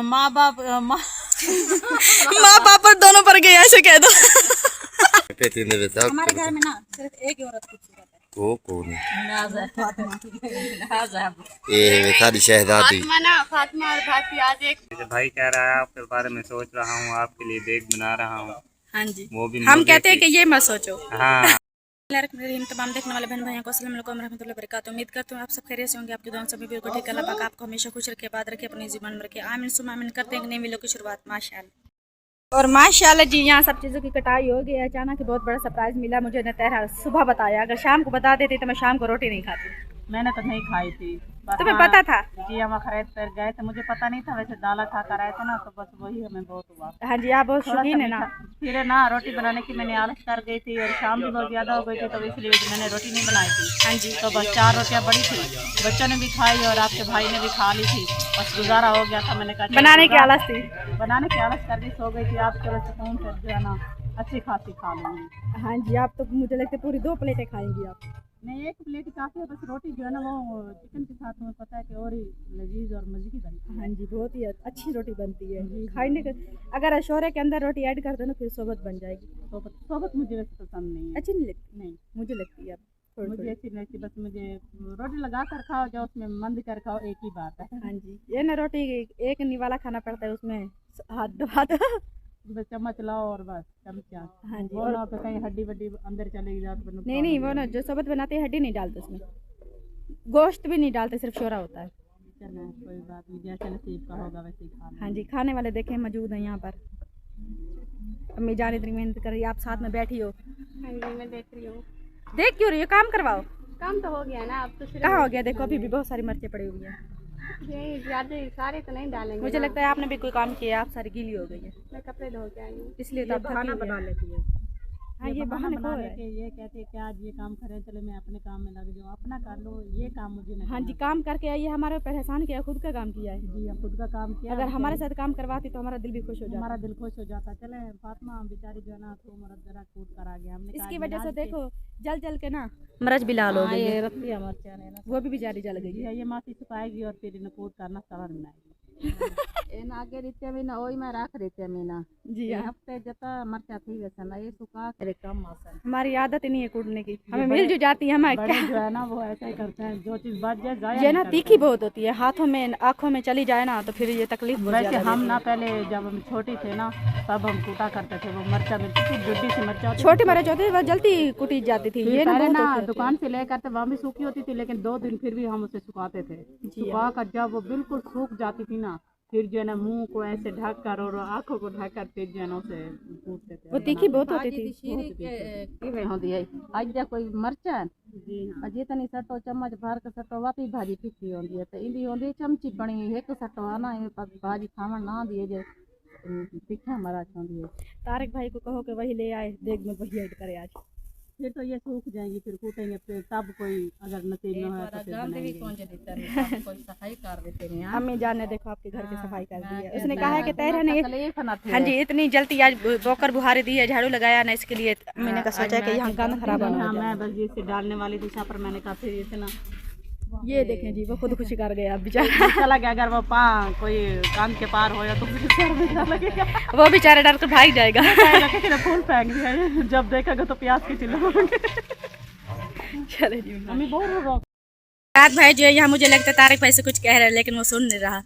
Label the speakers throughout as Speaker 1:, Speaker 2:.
Speaker 1: माँ बाप माँ
Speaker 2: बाप पर दोनों पर गए ऐसे कह दो।
Speaker 1: हमारे घर में ना सिर्फ एक ही औरत खूबसूरत है।
Speaker 3: वो कौन है?
Speaker 1: ये
Speaker 3: सारी शहजादी
Speaker 1: फातिमा और भाती आज एक
Speaker 4: भाई कह रहा है आपके बारे में सोच रहा हूँ, आपके लिए बैग बना रहा हूँ।
Speaker 2: हाँ जी,
Speaker 4: वो भी
Speaker 2: हम कहते हैं कि ये मत सोचो।
Speaker 4: हाँ।
Speaker 2: तमाम देखने वाले बहन भाइयों को अस्सलाम वालेकुम रहमतुल्लाहि व बरकातुहू। उम्मीद करते हैं आप सब खैरियत से होंगे। आपकी दुआओं सभी बिल्कुल ठीक। अल्लाह पाक आपको हमेशा खुश रखे, आबाद रखे, अपनी ज़ुबान में रखे। आमीन सुम्मा आमीन। करते हैं नई वीडियो की शुरुआत माशाअल्लाह। और माशाअल्लाह जी यहाँ सब चीज़ों की कटाई हो गई है। अचानक ही बहुत बड़ा सरप्राइज़ मिला मुझे। नतहरा सुबह बताया, अगर शाम को बता देती तो मैं शाम को रोटी नहीं खाती।
Speaker 1: मैंने तो नहीं खाई थी।
Speaker 2: तुम्हें पता था?
Speaker 1: जी हम खरीद कर गए थे, मुझे पता नहीं था। वैसे दाल खा कर आए थे ना, तो बस वही हमें बहुत हुआ।
Speaker 2: हाँ जी, आप बहुत शौकीन है ना।
Speaker 1: फिर ना रोटी बनाने की मैंने आलस कर गई थी और शाम भी बहुत ज़्यादा हो गई थी, तो इसलिए मैंने रोटी नहीं बनाई थी।
Speaker 2: हाँ जी,
Speaker 1: तो बस 4 रोटियाँ बड़ी थी, बच्चों ने भी खाई और आपके भाई ने भी खा ली थी। बस गुजारा हो गया था। मैंने कहा
Speaker 2: बनाने की आलस थी,
Speaker 1: बनाने की आलस कर दी, सो गई थी। आप चलो सुकून से जो है ना अच्छी खासी खा लूँगी।
Speaker 2: हाँ जी, आप तो मुझे लगता है पूरी 2 प्लेटें खाएंगी आप।
Speaker 1: नहीं, 1 प्लेट काफ़ी है। बस रोटी जो है ना वो चिकन के साथ में पता है कि और ही लजीज और मज़े की बनती है।
Speaker 2: हाँ जी, बहुत ही अच्छी रोटी बनती है खाने के। अगर शोरे के अंदर रोटी ऐड कर दो ना फिर सोबत बन जाएगी।
Speaker 1: सोबत मुझे वैसे पसंद नहीं है।
Speaker 2: अच्छी नहीं लगती?
Speaker 1: नहीं,
Speaker 2: मुझे लगती है
Speaker 1: मुझे अच्छी नहीं लगती। बस मुझे रोटी लगा कर खाओ, जो उसमें मंद कर खाओ, एक ही बात है।
Speaker 2: हाँ जी, ये ना रोटी एक निवाला खाना पड़ता है, उसमें हाथ दबा दो।
Speaker 1: बस चम्मच लाओ और बस चमचा।
Speaker 2: हाँ जी,
Speaker 1: वो ना तो कहीं हड्डी वड्डी अंदर चलेगी जाती।
Speaker 2: नहीं वो ना जो सोबत बनाते हैं हड्डी नहीं डालते उसमें, गोश्त भी नहीं डालते, सिर्फ शोरा होता है।
Speaker 1: चलो कोई बात नहीं, जैसे नसीब का होगा वैसे ही खाना।
Speaker 2: हाँ जी, खाने वाले देखे मौजूद हैं यहाँ पर। अम्मी जान इतनी मेहनत कर रही है, आप साथ में बैठी हो।
Speaker 5: हाँ जी, मैं देख रही हूँ।
Speaker 2: देख क्यों रही हो? काम करवाओ।
Speaker 5: काम तो हो गया ना, अब तो
Speaker 2: कहाँ हो गया? देखो अभी भी बहुत सारी मिर्चें पड़ी हुई है।
Speaker 5: यही ज़्यादा सारे तो नहीं डालेंगे।
Speaker 2: मुझे लगता है आपने भी कोई काम किया, आप सारी गीली हो गई है,
Speaker 5: मैं कपड़े धो के आई हूँ,
Speaker 2: इसलिए तो आप
Speaker 1: खाना बना लेती है।
Speaker 2: हाँ ये बहाने
Speaker 1: बना
Speaker 2: को
Speaker 1: लेके ये कहते हैं कि आज ये काम करें, चले मैं अपने काम में लग जाऊँ। अपना कर लो, ये काम मुझे नहीं।
Speaker 2: हाँ जी, काम करके आइए, हमारे ऊपर एहसान किया, खुद का काम किया है।
Speaker 1: जी, हम खुद का काम किया।
Speaker 2: अगर हमारे साथ काम करवाती तो हमारा दिल भी खुश हो जाता।
Speaker 1: हमारा दिल खुश हो जाता। चले फातिमा बेचारी जो है ना तो मरद जरा कूद कर आ गया। हमने
Speaker 2: इसकी वजह से देखो जल जल के ना मरज भी लाल हो गई है।
Speaker 1: रतिया मरचा ने ना
Speaker 2: वो भी बेचारी जल गई है।
Speaker 1: ये मासी सुखाएगी और फिर इन्हें कूद करना सवाल बनाएगी। इन आगे रीते में ना ओई में रख देते में ना
Speaker 2: जी हाँ,
Speaker 1: हफ्ते जता मरचा थी वैसे ना ये सुखा के कम आसन।
Speaker 2: हमारी आदत ही नहीं है कूटने की, हमें मिल जो जाती है। हमारे
Speaker 1: बड़े जो है ना वो ऐसा ही करते हैं, जो चीज बच जाए
Speaker 2: ये ना तीखी बहुत होती है, हाथों में आँखों में चली जाए ना तो फिर ये तकलीफ बहुत
Speaker 1: वैसे
Speaker 2: ज्यादा
Speaker 1: हम ना पहले जब हम छोटी थे ना तब हम कूटा करते थे। वो मरचा मिलती थी, जुड्डी से मरचा होती
Speaker 2: छोटी मरच होती थी, वो जल्दी कुटी जाती थी। ये ना
Speaker 1: पहले
Speaker 2: बहुत
Speaker 1: ना
Speaker 2: होती है।
Speaker 1: दुकान से लेकर तो वहाँ भी सूखी होती थी, लेकिन 2 दिन फिर भी हम उसे सुखाते थे। सुखा कर जब वो बिल्कुल सूख जाती थी ना, फिर जो है ना मुंह को ऐसे ढक कर और आंखों को ढक कर फिर जो है ना उसे कूटते थे।
Speaker 2: वो तीखी बहुत होती थी।
Speaker 1: आज कोई मरचा जी हाँ जितनी सटो चम्मच भर के सटो वापी भाजी फिक्की होती है, तो इंदी होती चमची बनी एक सटो आना भाजी खावन ना दिए जे तीखा मरा चाहती है।
Speaker 2: तारिक भाई को कहो कि वही ले आए, देख में वही ऐड करे आज।
Speaker 1: फिर तो ये सूख जाएंगी, फिर कूटेंगे, फिर तब कोई अगर नसीब न हो तो फिर बनाएंगे। सफाई कर देते हैं।
Speaker 2: अम्मी जान ने देखो आपके घर की सफाई कर दी है। उसने कहा है कि तेरे ने
Speaker 1: हाँ
Speaker 2: हाँ जी इतनी जल्दी आज बोकर बुहारी दी है, झाड़ू लगाया ना, इसके लिए मैंने कहा सोचा कि यहाँ गंद खराब होना।
Speaker 1: हाँ मैं बस जिससे डालने वाली दिशा पर मैंने कहा फिर इसे ना
Speaker 2: ये देखें जी वो खुद खुशी कर गया बेचारा।
Speaker 1: चला गया। अगर वो कोई कान के पार हो या तो फिर सर में डर लगेगा।
Speaker 2: वो बेचारा डर कर भाग जाएगा।
Speaker 1: किसी ने फूल फेंक दिया है, जब देखेगा तो प्याज की चिल्लाओगे।
Speaker 2: चले जी
Speaker 1: मम्मी बोल
Speaker 2: रात भाई जो है यहाँ मुझे लगता है तारिक भाई से कुछ कह रहे हैं लेकिन वो सुन नहीं रहा।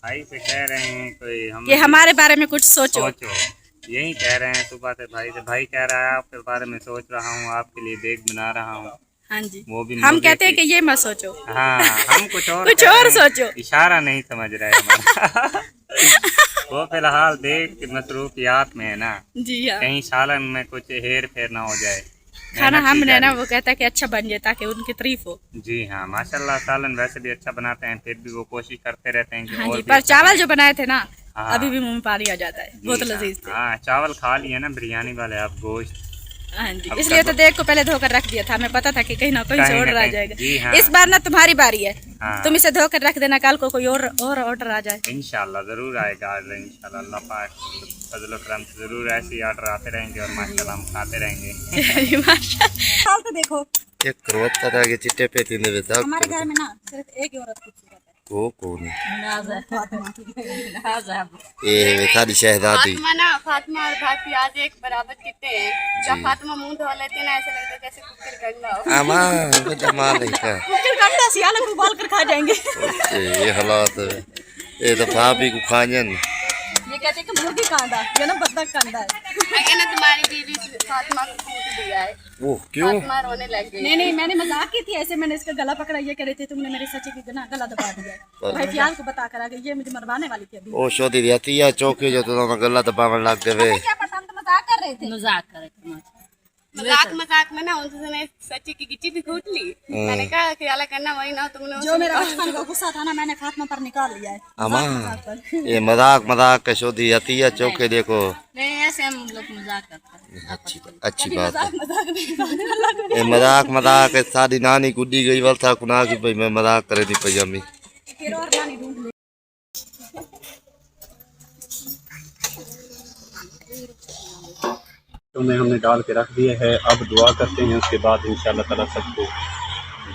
Speaker 4: भाई से कह रहे हैं कोई हम
Speaker 2: ये हमारे बारे में कुछ सोचो।
Speaker 4: यही कह रहे हैं सुबह से भाई से। भाई कह रहा है आपके बारे में सोच रहा हूँ, आपके लिए बैग बना रहा हूँ।
Speaker 2: हाँ जी,
Speaker 4: वो भी
Speaker 2: हम कहते हैं कि ये मत सोचो।
Speaker 4: हाँ हम कुछ
Speaker 2: और सोचो।
Speaker 4: इशारा नहीं समझ रहे हमारा। वो फिलहाल देख मसरूफियात में है ना।
Speaker 2: जी हाँ,
Speaker 4: कहीं सालन में कुछ हेर फेर ना हो जाए।
Speaker 2: खाना हमने ना वो कहता है कि अच्छा बन जाए ताकि उनकी तारीफ हो।
Speaker 4: जी हाँ माशाल्लाह, सालन वैसे भी अच्छा बनाते हैं, फिर भी वो कोशिश करते रहते हैं कि
Speaker 2: हाँ
Speaker 4: और
Speaker 2: जी,
Speaker 4: भी
Speaker 2: पर
Speaker 4: अच्छा
Speaker 2: चावल
Speaker 4: बने।
Speaker 2: जो बनाए थे ना
Speaker 4: हाँ।
Speaker 2: अभी भी मुंह में पानी आ जाता है,
Speaker 4: जी
Speaker 2: बहुत
Speaker 4: हाँ,
Speaker 2: लजीज थे।
Speaker 4: हाँ चावल खा लिए ना बिरयानी वाले आप, गोश्त।
Speaker 2: हाँ जी,
Speaker 4: अब
Speaker 2: इसलिए
Speaker 4: तक
Speaker 2: तो देख को पहले धोकर रख दिया था, हमें पता था कि कहीं ना कहीं से ऑर्डर आ जाएगा।
Speaker 4: जी हाँ।
Speaker 2: इस बार ना तुम्हारी बारी है,
Speaker 4: हाँ।
Speaker 2: तुम इसे धोकर रख देना, कल को कोई और ऑर्डर आ जाए।
Speaker 4: इंशाल्लाह जरूर आएगा ऑर्डर, इंशाल्लाह अल्लाह पाक फजल करम से जरूर ऐसे ही ऑर्डर आते रहेंगे और माशाल्लाह हम खाते रहेंगे।
Speaker 2: माशाल्लाह तो देखो
Speaker 3: एक करवत्ता था कि चिट्टे पे तीन
Speaker 1: हमारे घर में ना सिर्फ एक ही औरत खूबसूरत है।
Speaker 3: वो कौन ये सारी शहजादी
Speaker 5: फातिमा ना, फातिमा और भाभी आज एक बराबर कितने हैं। जब फातिमा मुंह धो लेते हैं ना, ऐसा लगता है जैसे कुकर करना हो।
Speaker 3: आमा वो जमाल है क्या
Speaker 2: कंडा सियाल को उबाल कर खा जाएंगे।
Speaker 3: ये हालात है ये तो भाभी को खाजन
Speaker 2: ये कहते हैं कि मुर्गी कांदा ये ना बदक कांदा है।
Speaker 5: अगर ना तुम्हारी बीवी फातिमा को कूट दिया है,
Speaker 3: वो क्यों
Speaker 5: फातिमा रोने लग गई।
Speaker 2: नहीं मैंने मजाक की थी ऐसे, मैंने इसका गला पकड़ा, ये कह रहे थे तुमने मेरे सच्चे की गला दबा दिया। भाई फियाल को बता कर आ गई, ये मुझे मरवाने वाली थी अभी।
Speaker 3: ओ शोदी रहती है चौके जो तो गला दबावन लग देवे
Speaker 2: क्या पता, हम तो मजाक कर रहे थे।
Speaker 5: मजाक में ना उन्होंने सच्ची की गिच्ची भी कूट ली। मैंने कहा ख्याल करना वही ना, तुमने
Speaker 2: जो मेरा बचपन का गुस्सा था ना, मैंने फातिमा पर निकाल लिया है।
Speaker 3: अमा ये मजाक के शोदी रहती है चौके देखो
Speaker 5: नहीं, ऐसे हम लोग मजाक करते हैं।
Speaker 3: अच्छी बात है
Speaker 2: मजाक नहीं
Speaker 3: ये मजाक सारी नानी गुड्डी गई वाल था कुना की भाई मैं मजाक करे थी पजामी
Speaker 2: फिर और नानी ढूंढ ले।
Speaker 6: तो में हमने डाल के रख दिया है। अब दुआ करते हैं, उसके बाद इंशाअल्लाह ताला सबको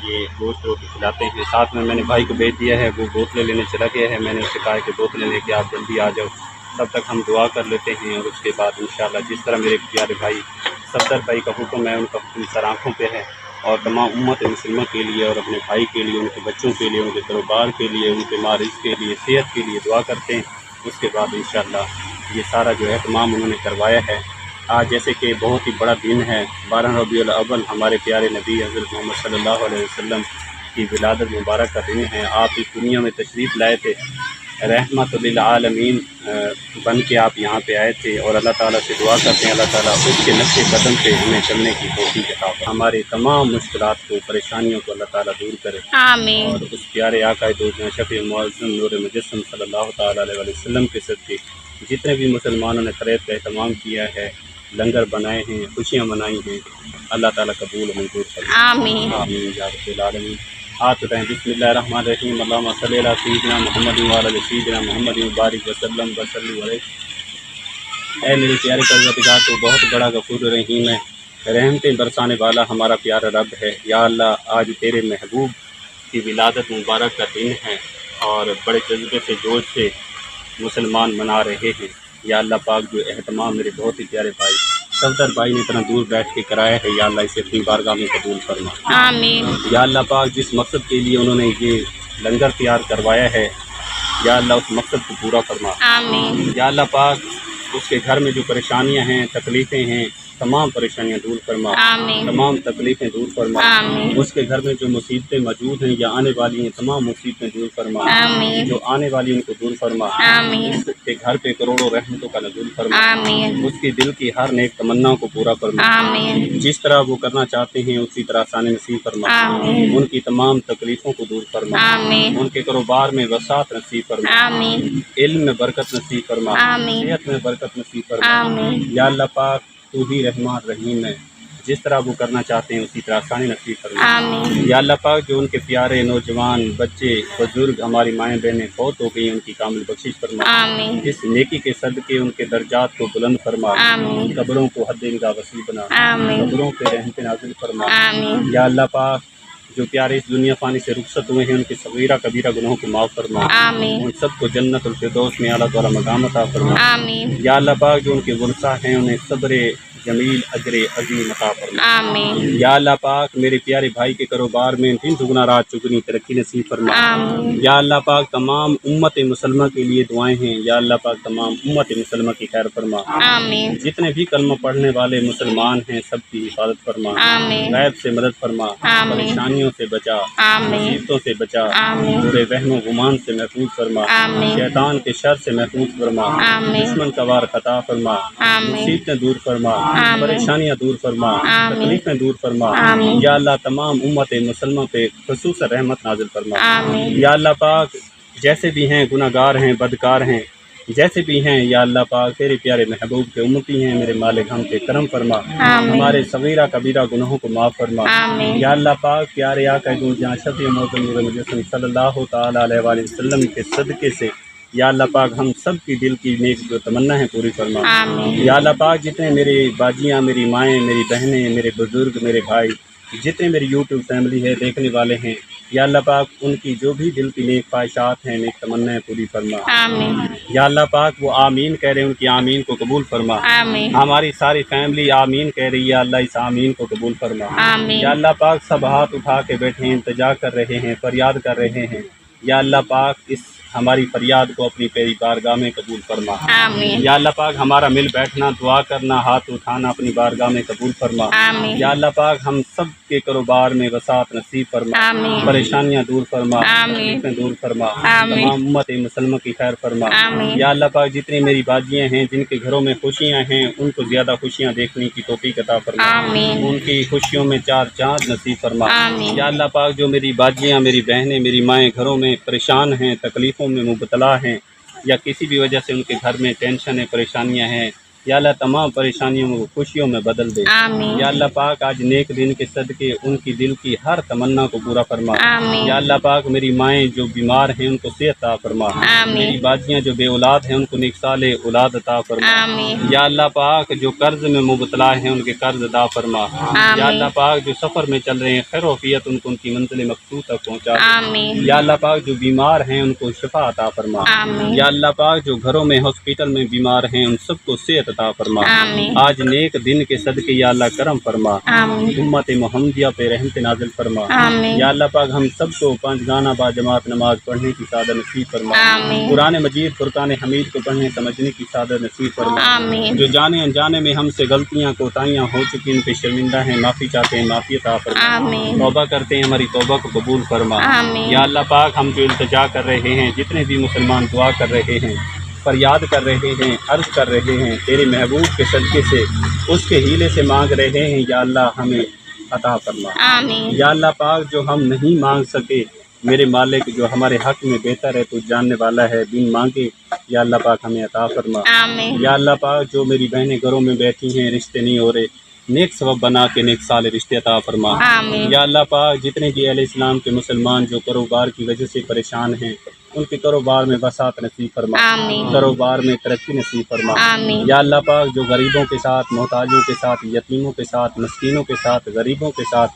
Speaker 6: ये गोश्त रोटी खिलाते हैं। साथ में मैंने भाई को भेज दिया है, वो बोतलें लेने चला गया है। मैंने उससे कहा कि बोतलें लेके आप जल्दी आ जाओ, तब तक हम दुआ कर लेते हैं। और उसके बाद इंशाअल्लाह जिस तरह मेरे प्यारे भाई सफदर भाई का हुक्म है, उनका हुक्म सर आँखों पे है। और तमाम उम्मत मुसलमान के लिए और अपने भाई के लिए, उनके बच्चों के लिए, उनके कारोबार के लिए, उनके मारिज के लिए, सेहत के लिए दुआ करते हैं। उसके बाद इंशाअल्लाह ये सारा जो है तमाम उन्होंने करवाया है। आज जैसे कि बहुत ही बड़ा दिन है, 12 रबीउल अव्वल, हमारे प्यारे नबी हज़रत मोहम्मद सल्लल्लाहु अलैहि वसल्लम की विलादत मुबारक का दिन है। आप इस दुनिया में तशरीफ़ लाए थे, रहमतुल लिल आलमीन बन के आप यहाँ पे आए थे। और अल्लाह ताला से दुआ करते हैं अल्लाह ताला उसके नक्शे कदम पे हमें चलने की तौफीक अता फरमाए। हमारे तमाम मुश्किलात को, परेशानियों को अल्लाह ताला दूर करे।
Speaker 5: आमीन।
Speaker 6: और उस प्यारे आका दो शफ़ी मुअज़्ज़म नूर मुजस्सम सल्लल्लाहु ताला अलैहि वसल्लम के सदक़े जितने भी मुसलमानों ने ख़ैर का एहतमाम किया है, लंगर बनाए हैं, खुशियाँ मनाई हैं, अल्लाह ताला कबूल मंजूर करे।
Speaker 5: आमीन।
Speaker 6: आमीन या रब्बिल आलमीन। हाथ उठाएं। बिस्मिल्लाहिर्रहमानिर्रहीम। अल्लाहुम्मा सल्लि अला सय्यिदिना मुहम्मद व अला सय्यिदिना मुहम्मद व बारिक वसल्लम वसल्लम अलैहि। ऐ मेरे प्यारे परवरदिगार, तो बहुत बड़ा गफूर रहीम है, रहमतें बरसाने वाला हमारा प्यारा रब है। या अल्लाह, आज तेरे महबूब की विलादत मुबारक का दिन है और बड़े जज्बे से, जोश से मुसलमान मना रहे हैं। या अल्लाह पाक, जो एहतमाम मेरे बहुत ही प्यारे भाई सफदर भाई ने इतना दूर बैठ के कराया है, या अल्लाह इसे अपनी बारगाह में कबूल फरमा।
Speaker 5: आमीन।
Speaker 6: या अल्लाह पाक, जिस मकसद के लिए उन्होंने ये लंगर तैयार करवाया है, या अल्लाह उस मकसद को पूरा फरमा।
Speaker 5: आमीन।
Speaker 6: या अल्लाह पाक, उसके घर में जो परेशानियां हैं, तकलीफ़ें हैं, तमाम परेशानियां दूर फरमा,
Speaker 5: आमीन।
Speaker 6: तमाम तकलीफ़ें दूर फरमा।
Speaker 5: आमीन।
Speaker 6: उसके घर में जो मुसीबतें मौजूद हैं या आने वाली हैं, तमाम मुसीबतें दूर फरमा।
Speaker 5: आमीन।
Speaker 6: जो आने वाली उनको दूर फरमा।
Speaker 5: आमीन।
Speaker 6: उसके घर पे करोड़ों रहमतों का नज़ूल फरमा।
Speaker 5: आमीन।
Speaker 6: उसकी दिल की हर नेक तमन्ना को पूरा फरमा।
Speaker 5: आमीन।
Speaker 6: जिस तरह वो करना चाहते हैं उसी तरह आसानी नसीब फरमा।
Speaker 5: आमीन।
Speaker 6: उनकी तमाम तकलीफ़ों को दूर फरमा।
Speaker 5: आमीन।
Speaker 6: उनके कारोबार में वसात नसीब फरमा।
Speaker 5: आमीन।
Speaker 6: इल्म में बरकत नसीब फरमा।
Speaker 5: आमीन।
Speaker 6: सेहत में बरकत नसीब फरमा।
Speaker 5: आमीन।
Speaker 6: या अल्लाह पाक, तू ही रहमान रहीम है, जिस तरह वो करना चाहते हैं उसी तरह आसानी नसीब फरमा।
Speaker 5: आमीन।
Speaker 6: या अल्लाह पाक, जो उनके प्यारे नौजवान बच्चे बुजुर्ग हमारी माएँ बहनें फौत हो गई, उनकी कामिल बख्शिश फरमा।
Speaker 5: आमीन।
Speaker 6: इस नेकी के सदके उनके दर्जात को बुलंद फरमा।
Speaker 5: आमीन।
Speaker 6: कब्रों को हद निगाह वसी बना।
Speaker 5: आमीन।
Speaker 6: कब्रों पे रहमत नाज़िल फरमा।
Speaker 5: आमीन।
Speaker 6: या अल्लाह पाक, जो प्यारे इस दुनिया फानी से रुखसत हुए हैं, उनके सगीरा कबीरा गुनाहों को माफ़ फरमा।
Speaker 5: आमीन।
Speaker 6: उन सबको जन्नतुल फिरदौस में आला तआला मकाम अता फरमा।
Speaker 5: आमीन।
Speaker 6: या अल्लाह पाक, जो उनके वरसा हैं, उन्हें सब्र जमील अजर अजीम अता फरमा।
Speaker 5: आमीन।
Speaker 6: या अल्लाह पाक, मेरे प्यारे भाई के कारोबार में दिन दुगना रात चुगनी तरक्की नसीब फरमा।
Speaker 5: आमीन।
Speaker 6: या अल्लाह पाक, तमाम उम्मत मुसलमा के लिए दुआएं हैं। या अल्लाह पाक, तमाम उम्मत मुसलमा की खैर फरमा।
Speaker 5: आमीन।
Speaker 6: जितने भी कलमा पढ़ने वाले मुसलमान हैं, सबकी हिफाजत फरमा।
Speaker 5: आमीन।
Speaker 6: गैब से मदद फरमा।
Speaker 5: आमीन।
Speaker 6: परेशानियों से बचा।
Speaker 5: आमीन।
Speaker 6: मुसीबतों से बचा।
Speaker 5: आमीन।
Speaker 6: बुरे वहमो गुमान से महफूज फरमा।
Speaker 5: आमीन।
Speaker 6: शैतान के शर से महफूज फरमा।
Speaker 5: आमीन।
Speaker 6: दुश्मन का वार खता फरमा।
Speaker 5: आमीन।
Speaker 6: मुसीबतें दूर फरमा।
Speaker 5: आमीन।
Speaker 6: परेशानियां दूर फरमा।
Speaker 5: आमीन।
Speaker 6: तकलीफें दूर फरमा।
Speaker 5: आमीन।
Speaker 6: या अल्लाह, तमाम उम्मत मुसलमान पे खुसूस रहमत नाजिल फरमा।
Speaker 5: आमीन।
Speaker 6: या अल्लाह पाक, जैसे भी हैं गुनाहगार हैं, बदकार हैं, जैसे भी हैं, या अल्लाह पाक, तेरे प्यारे महबूब के उम्मती हैं, मेरे मालिक, हम पे करम फरमा।
Speaker 5: आमीन।
Speaker 6: हमारे सगीरा कबीरा गुनाहों को माफ़ फरमा।
Speaker 5: आमीन।
Speaker 6: या अल्लाह पाक, प्यारे आका दो जहां शफ़ी मौजूद नूर मुजस्सम सल्लल्लाहु ताला अलैहि वसल्लम के सदक़े से, या अल्लाह पाक, हम सब की दिल की नेक जो तमन्ना है पूरी फरमा।
Speaker 5: आमीन।
Speaker 6: या अल्लाह पाक, जितने मेरी बाजियाँ, मेरी माएँ, मेरी बहनें, मेरे बुजुर्ग, मेरे भाई, जितने मेरी यूट्यूब फैमिली है देखने वाले हैं, या अल्लाह पाक उनकी जो भी दिल की नेक ख्वाहिशात हैं, नेक तमन्नाएं पूरी फरमा।
Speaker 2: आमीन
Speaker 6: या अल्लाह पाक वो आमीन कह रहे हैं, उनकी आमीन को कबूल फरमा।
Speaker 2: आमीन
Speaker 6: हमारी सारी फैमिली आमीन कह रही है, अल्लाह इस आमीन को कबूल फरमा।
Speaker 2: आमीन
Speaker 6: या अल्लाह पाक सब हाथ उठा के बैठे हैं, इंतजा कर रहे हैं, फरियाद कर रहे हैं। या अल्लाह पाक इस हमारी फरियाद को अपनी तेरी बारगाह में कबूल फरमा।
Speaker 2: आमीन
Speaker 6: या अल्लाह पाक हमारा मिल बैठना, दुआ करना, हाथ उठाना अपनी बारगाह में कबूल फरमा।
Speaker 2: आमीन
Speaker 6: या अल्लाह पाक हम सब के कारोबार में वसात नसीब फरमा,
Speaker 2: आमीन
Speaker 6: परेशानियां दूर फरमा,
Speaker 2: आमीन
Speaker 6: तकलीफें दूर फरमा,
Speaker 2: आमीन
Speaker 6: तमाम उम्मत मुसलमान की खैर फरमा।
Speaker 2: आमीन
Speaker 6: या अल्लाह पाक जितनी मेरी बाजियां हैं, जिनके घरों में खुशियां हैं, उनको ज्यादा खुशियां देखने की तौफीक अता फरमा।
Speaker 2: आमीन
Speaker 6: उनकी खुशियों में चार चांद नसीब फरमा।
Speaker 2: आमीन
Speaker 6: या अल्लाह पाक जो मेरी बाजियां, मेरी बहनें, मेरी माएँ घरों में परेशान हैं, तकलीफ़ों में मुबतला हैं, या किसी भी वजह से उनके घर में टेंशन है, परेशानियां हैं, या अल्लाह तमाम परेशानियों को खुशियों में बदल दे।
Speaker 2: आमीन
Speaker 6: या अल्लाह पाक आज नेक दिन के सदके उनकी दिल की हर तमन्ना को पूरा फरमा।
Speaker 2: आमीन
Speaker 6: या अल्लाह पाक मेरी माएँ जो बीमार हैं उनको सेहत अता फरमा।
Speaker 2: आमीन
Speaker 6: मेरी बाजियाँ जो बे औलाद हैं उनको नेक साले औलाद अता फरमा।
Speaker 2: आमीन
Speaker 6: या अल्लाह पाक जो कर्ज में मुबतला हैं उनके कर्ज अदा फरमा। या अल्लाह पाक जो सफ़र में चल रहे हैं खैर वफ़ियत उनको उनकी मंजिल मकसूद तक पहुँचा दे।
Speaker 2: आमीन
Speaker 6: या अल्लाह पाक जो बीमार हैं उनको शिफा अता फरमा।
Speaker 2: आमीन
Speaker 6: या अल्लाह पाक जो घरों में हॉस्पिटल में बीमार हैं उन सबको सेहत अता फरमा।
Speaker 2: आमीन
Speaker 6: आज नेक दिन के सदके या अल्लाह करम फरमा।
Speaker 2: आमीन
Speaker 6: उम्मत मोहम्मदिया पे रहमत नाजिल फरमा।
Speaker 2: आमीन
Speaker 6: या अल्लाह पाक हम सबको 5 गाना बा जमात नमाज पढ़ने की सादत नसीब फरमा।
Speaker 2: आमीन
Speaker 6: कुरान मजीद फुरकान हमीद को पढ़ने समझने की सादत नसीब फरमा।
Speaker 2: आमीन
Speaker 6: जो जाने अनजाने में हमसे गलतियाँ कोताहियाँ हो चुकी उन पे शर्मिंदा हैं, माफ़ी चाहते हैं, माफ़ी अता फरमा।
Speaker 2: आमीन
Speaker 6: तौबा करते हैं, हमारी तौबा को कबूल फरमा।
Speaker 2: आमीन
Speaker 6: या अल्लाह पाक हम जो इल्तिजा कर रहे हैं, जितने भी मुसलमान दुआ कर रहे हैं, फरियाद कर रहे हैं, अर्ज कर रहे हैं, तेरे महबूब के सदक़े से उसके हीले से मांग रहे हैं, या अल्लाह हमें अता फरमा।
Speaker 2: आमीन
Speaker 6: या अल्लाह पाक जो हम नहीं मांग सके, मेरे मालिक जो हमारे हक में बेहतर है, तू जानने वाला है, बिन मांगे या अल्लाह पाक हमें अता फरमा।
Speaker 2: आमीन
Speaker 6: या अल्लाह पाक जो मेरी बहनें घरों में बैठी हैं, रिश्ते नहीं हो रहे, नेक सबब बना के नेक साले रिश्ते अता फरमा।
Speaker 2: आमीन
Speaker 6: या अल्लाह पाक जितने भी अहले इस्लाम के मुसलमान जो कारोबार की वजह से परेशान हैं, उनके कारोबार में वसात नसीब फरमा,
Speaker 2: आमीन
Speaker 6: कारोबार में तरक्की नसीब फरमा।
Speaker 2: आमीन
Speaker 6: या अल्लाह पाक जो गरीबों के साथ, मोहताजों के साथ, यतीमों के साथ, मस्कीनों के साथ, गरीबों के साथ,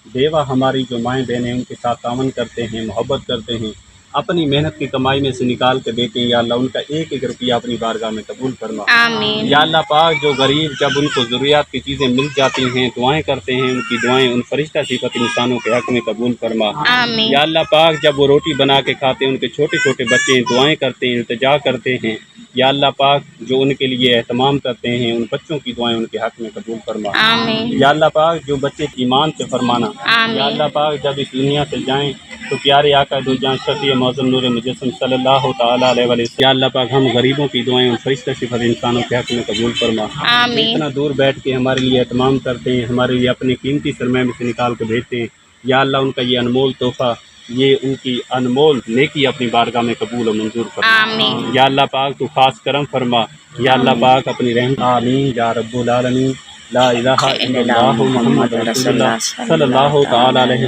Speaker 6: बेवा हमारी जो माएँ बहनें उनके साथ तावन करते हैं, मोहब्बत करते हैं, अपनी मेहनत की कमाई में से निकाल के देते हैं, या अल्लाह उनका एक एक रुपया अपनी बारगाह में कबूल फरमा।
Speaker 2: आमीन
Speaker 6: या अल्लाह पाक जो गरीब जब उनको ज़रूरियात की चीज़ें मिल जाती हैं, दुआएं करते हैं, उनकी दुआएं उन फरिश्ता सिफत इंसानों के हक़ में कबूल फरमा।
Speaker 2: आमीन
Speaker 6: या अल्लाह पाक जब वो रोटी बना के खाते हैं, उनके छोटे छोटे बच्चे दुआएं करते हैं, इल्तिजा करते हैं, या अल्लाह पाक जो उनके लिए एहतमाम करते हैं, उन बच्चों की दुआएं उनके हक़ में कबूल फरमा।
Speaker 2: आमीन
Speaker 6: या अल्लाह पाक जो बच्चे ईमान से फरमाना।
Speaker 2: आमीन
Speaker 6: या अल्लाह पाक जब इस दुनिया से जाएं तो प्यारे आका दो जान शफी मौज़म नूर मुजस्सम सल्लल्लाहु ताला अलैहि वसल्लम। या अल्लाह पाक हम गरीबों की दुआएं उन फरिश्ता सिफत इंसानों के हक़ में कबूल फरमा।
Speaker 2: आमीन
Speaker 6: इतना दूर बैठ के हमारे लिए एहतमाम करते हैं, हमारे लिए अपने कीमती सरमाए में से निकाल के भेजते हैं, या अल्लाह उनका ये अनमोल तोहफ़ा, ये उनकी अनमोल नेकी अपनी बारगाह में कबूल और मंजूर फरमा।
Speaker 2: आमीन
Speaker 6: या अल्लाह पाक तू खास करम फरमा। या अल्लाह पाक अपनी रहमत आमीन या रब्बुल आलमीन। ला इलाहा इल्लल्लाहु मुहम्मदुर रसूलुल्लाह सल्लल्लाहु ताला अलैहि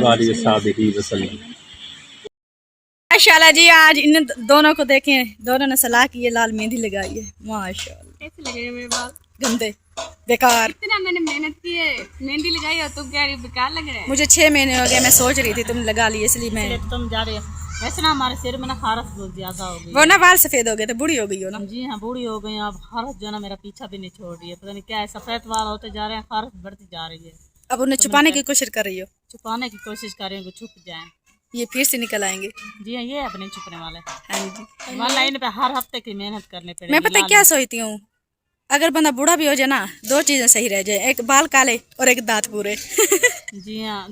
Speaker 6: वसल्लम।
Speaker 2: माशाल्लाह जी, आज इन दोनों को देखें, दोनों ने सलाह की है, लाल मेहंदी लगाई है। माशाल्लाह
Speaker 5: कैसे लग रहे हैं मेरे बाल?
Speaker 2: गंदे बेकार।
Speaker 5: इतना मैंने मेहनत की है, मेहंदी लगाई और तुम कह रही हो बेकार लग रहा है।
Speaker 2: मुझे 6 महीने हो गए, मैं सोच रही थी तुम लगा ली, इसलिए मैं
Speaker 1: तुम जा रहे हो वैसे ना, हमारे सिर में ना खारस बहुत ज्यादा हो गई।
Speaker 2: वो ना बाल सफेद हो गए थे, बूढ़ी हो गई हो ना।
Speaker 1: जी हाँ, बूढ़ी हो गई, अब खारस जो है ना मेरा पीछा भी नहीं छोड़ रही है, पता नहीं क्या है, सफेद बाल होते जा रहे हैं, खारस बढ़ती जा रही है।
Speaker 2: अब उन्हें छुपाने की कोशिश कर रही हो।
Speaker 1: छुपाने की कोशिश कर रही हूँ कि छुप जाए।
Speaker 2: ये फिर से निकल आएंगे।
Speaker 1: जी हाँ, ये अपने छुपने वाले।
Speaker 2: हाँ जी,
Speaker 1: वाला इन पे हर हफ्ते की मेहनत करनी पड़ेगी।
Speaker 2: मैं पता है क्या सोचती हूँ, अगर बंदा बूढ़ा भी हो जाए ना, 2 चीजें सही रह जाए, एक बाल काले और एक दांत पूरे।
Speaker 1: जी हाँ,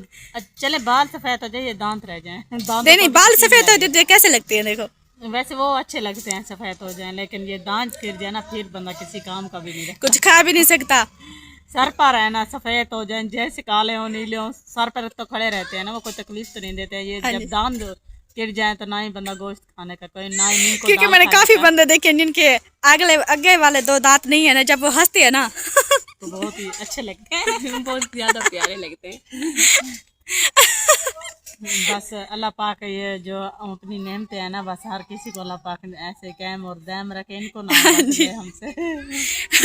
Speaker 1: चले बाल सफेद हो जाए, दांत रह जाए।
Speaker 2: नहीं, बाल सफेद हो जाए कैसे लगते हैं देखो।
Speaker 1: वैसे वो अच्छे लगते हैं सफेद हो जाए, लेकिन ये दांत फिर जाए ना, फिर बंदा किसी काम का भी नहीं रहता।
Speaker 2: कुछ खा भी नहीं सकता।
Speaker 1: सर पर है ना, सफेद हो जाए, जैसे काले हो नीले हो, सर पर तो खड़े रहते हैं ना, वो कोई तकलीफ तो नहीं देते। ये जब दांत गिर जाए तो ना ही बंदा गोश्त खाने का कोई, ना ही नींद को।
Speaker 2: क्योंकि मैंने काफी बंदे देखे जिनके आगे वाले 2 दांत नहीं है ना, जब वो हंसते हैं ना
Speaker 1: तो बहुत ही अच्छे लगते हैं।
Speaker 5: बहुत ज्यादा प्यारे लगते हैं।
Speaker 7: बस अल्लाह पाक ये जो अपनी नेमतें है ना, बस हर किसी को अल्लाह पाक ऐसे कैम और दैम रखे, इनको ना बदले हमसे।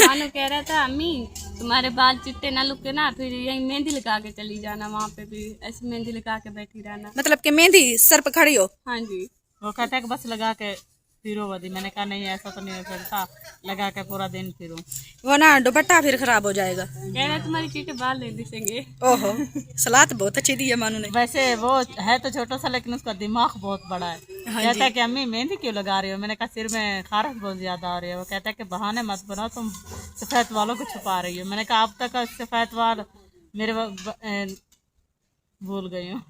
Speaker 5: मानो कह रहा था अम्मी तुम्हारे बाल चिट्टे ना लुके ना, फिर यही मेहंदी लगा के चली जाना, वहाँ पे भी ऐसे मेहंदी लगा के बैठी रहना।
Speaker 2: मतलब कि मेहंदी सर पे खड़ी हो?
Speaker 5: हाँ जी।
Speaker 7: वो कहता है कि बस लगा के फिरो वदी। मैंने कहा नहीं ऐसा तो नहीं हो सकता, लगा के पूरा दिन फिरो।
Speaker 2: वो ना दुपट्टा फिर खराब हो जाएगा।
Speaker 5: कह रहा तुम्हारी चिट्टे बाल नहीं दिखेंगे।
Speaker 2: ओहो, सलाह तो बहुत अच्छी दी है मानू ने।
Speaker 7: वैसे वो है तो छोटा सा, लेकिन उसका दिमाग बहुत बड़ा है। कहता है कि अम्मी मेहंदी क्यों लगा रही हो? मैंने कहा सिर में खारश बहुत ज्यादा आ रही है। वो कहता है कि बहाने मत बनाओ, तुम सफेद वालों को छुपा रही हो। मैंने कहा अब तक सफेद वाल मेरे भूल गई हूँ।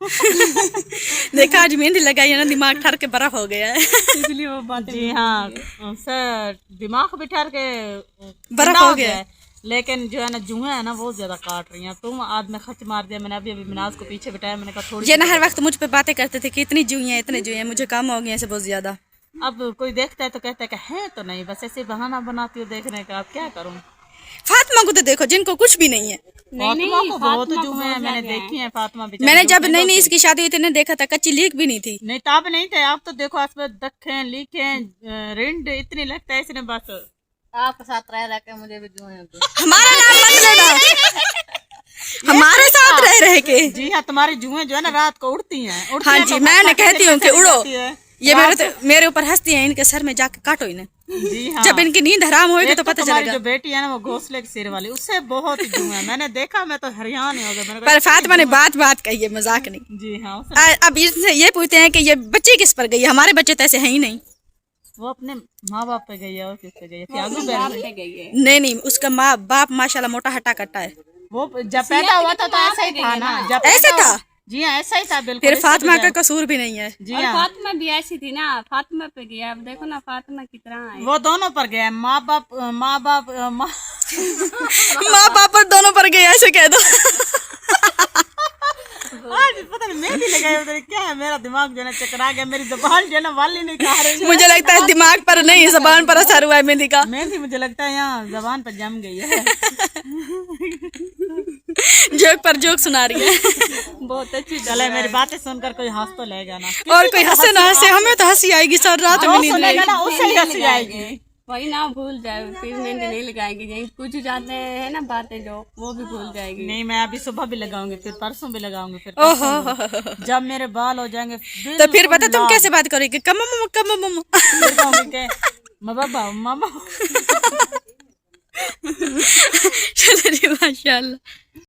Speaker 2: देखा आज मेहंदी लगाई है ना, दिमाग ठर के बर्फ हो गया है।
Speaker 5: इसलिए वो बातें।
Speaker 7: जी हाँ, सर दिमाग भी ठर के
Speaker 2: बर्फ
Speaker 7: ठंडा
Speaker 2: हो गया है।
Speaker 7: लेकिन जो है ना जुएं है ना बहुत ज्यादा काट रही हैं। तुम आज में खच मार दिया। मैंने अभी मिनाज को पीछे बिठाया। मैंने कहा थोड़ी
Speaker 2: ये ना हर वक्त मुझ पे बातें करते थे कि इतनी जुई है इतने जुई है, मुझे काम हो गया ऐसे बहुत ज्यादा।
Speaker 7: अब कोई देखता है तो कहता है कि है तो नहीं, बस ऐसे बहाना बनाती हो देखने का। अब क्या करूँ?
Speaker 2: फातिमा को तो देखो जिनको कुछ भी नहीं है।
Speaker 7: फातिमा को बहुत जुए हैं, मैंने देखी है। फातिमा बेचारी
Speaker 2: मैंने जब
Speaker 7: झूठ
Speaker 2: नई नई
Speaker 7: बोलती
Speaker 2: इसकी शादी हुई थी ने देखा था, कच्ची लीक भी नहीं थी।
Speaker 7: नहीं तब नहीं थे। अब तो देखो आस दखे लीखे रिंड इतनी लगता है इसने। बस
Speaker 1: आपके साथ रह के मुझे भी जुए हैं।
Speaker 2: हमारा नाम मत लेना। हमारे साथ रह रहे के।
Speaker 7: जी हाँ, तुम्हारी जुएं जो है ना रात को उड़ती हैं।
Speaker 2: हाँ जी, मैं कहती हूँ कि उड़ो। ये मेरे ऊपर हंसती हैं, इनके सर में जाके काटो इन्हें।
Speaker 7: जी हाँ,
Speaker 2: जब इनकी नींद हराम होगी तो पता
Speaker 7: तुम्हारी
Speaker 2: चलेगा।
Speaker 7: जो बेटी है ना वो घोंसले के सिर वाली, उससे बहुत जुए हैं। मैंने देखा, मैं तो हैरान हो गया। मैंने
Speaker 2: पर फातिमा ने बात कही है, मजाक नहीं।
Speaker 7: जी हाँ,
Speaker 2: अब इससे ये पूछते हैं कि ये बच्चे किस पर गई है? हमारे बच्चे तो ऐसे हैं ही नहीं।
Speaker 7: वो अपने माँ बाप पे गई है और किस पे गई है? त्यागू
Speaker 5: पे गई है।
Speaker 2: नहीं, उसका माँ बाप माशाल्लाह मोटा हट्टा कट्टा है।
Speaker 7: वो जब पैदा हुआ था तो ऐसा ही था ना। जब
Speaker 2: ऐसे
Speaker 7: पैदा
Speaker 2: था?
Speaker 7: हुआ- जी हाँ, ऐसा ही था बिल्कुल।
Speaker 2: फिर
Speaker 7: इससे
Speaker 2: फातिमा
Speaker 7: भी
Speaker 2: का कसूर भी नहीं है।
Speaker 7: जी
Speaker 5: और
Speaker 7: हाँ,
Speaker 5: फातिमा भी ऐसी थी ना, फातिमा पे गया। अब देखो ना फातिमा की तरह है।
Speaker 7: वो दोनों पर गया। माँ बाप
Speaker 2: माँ बाप पर दोनों पर गए ऐसे कह दो।
Speaker 7: आज पता नहीं मेहंदी लगाई उधर क्या है। मेरा दिमाग जो है ना चकरा गया। मेरी जुबान जो है ना वाली नहीं खा रही है।
Speaker 2: मुझे लगता है दिमाग पर नहीं, जबान पर असर हुआ है मेहंदी का।
Speaker 7: मेहंदी मुझे लगता है यहाँ जबान पर जम गई है।
Speaker 2: जोक पर जोक सुना रही है।
Speaker 5: बहुत अच्छी।
Speaker 7: चले मेरी बातें सुनकर कोई हंस तो लेगा ना।
Speaker 2: और कोई हंसे ना हंसे, हमें तो हंसी आएगी सर, रात में नींद नहीं
Speaker 7: सुनेगा
Speaker 2: आएगी।
Speaker 7: ना उससे ही हंसी आएगी।
Speaker 5: वही ना भूल जाए, फिर मेहंदी नहीं लगाएंगे। यही कुछ जाते हैं ना बातें जो, वो भी भूल जाएगी।
Speaker 7: नहीं, मैं अभी सुबह भी लगाऊंगी, फिर परसों भी लगाऊंगी, फिर
Speaker 2: ओहो,
Speaker 7: जब मेरे बाल हो जाएंगे
Speaker 2: तो फिर बता तुम कैसे बात करोगे? कम
Speaker 7: मामा
Speaker 2: चलो जी, माशाल्लाह।